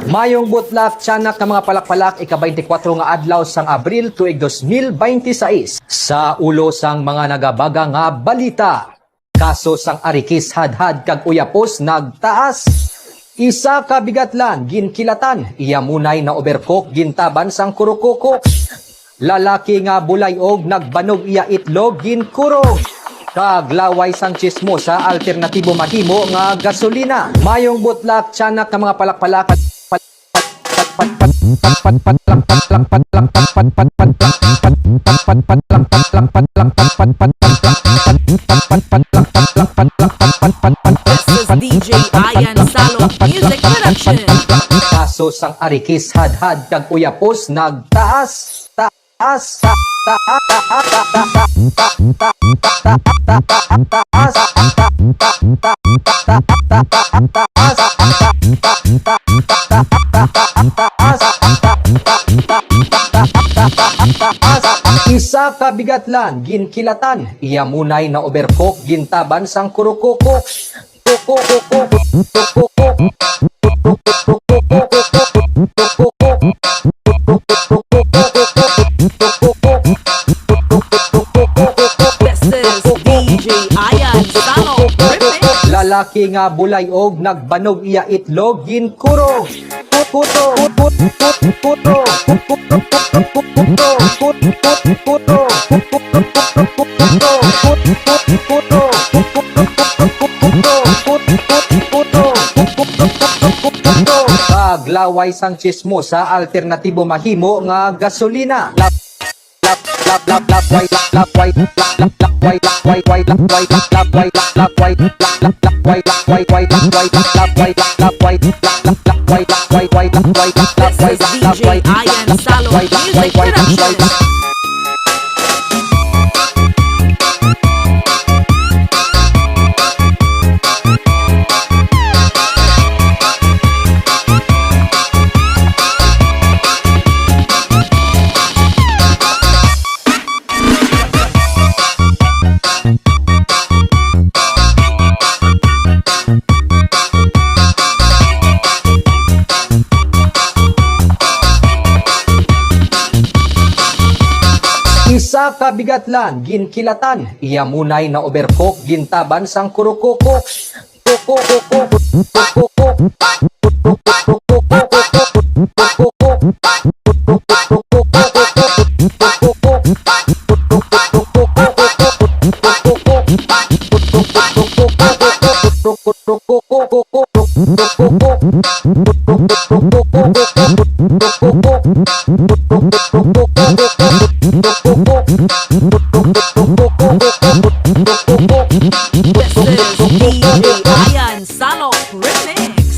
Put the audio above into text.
Mayong butlak tiyanak ng mga palakpalak ika-24 nga adlaw sang Abril tuig 2026. Sa ulo sang mga nagabaga nga balita. Kaso sang Arikis hadhad kag uyapos nagtaas. Isa ka bigatlan ginkilatan iya munay na overcook gintaban sang kurukukok. Lalaki nga bulay og nagbanog iya itlog ginkurog. Kaglaway sang chismo sa alternatibo mahimo nga gasolina. Mayong butlak tiyanak ng mga palakpalak DJ Ayan Salo Music Production. Kaso sang Arikis hadhad kag uyapos nagtaas. Isa ka bigatlan ginkilatan iya munay na overcook gintaban sang kurukukok. This is DJ Ayan Salo Remix. Lalaki nga bulay og nagbanog iya itlog ginkurog. Kaglaway sang chismo sa alternatibo mahimo nga gasolina. This is DJ Ayan Salo Music Production. Isa ka bigatlan ginkilatan iya munay na overcook gintaban sang kurukukok. This is DJ Ayan Salo Remix.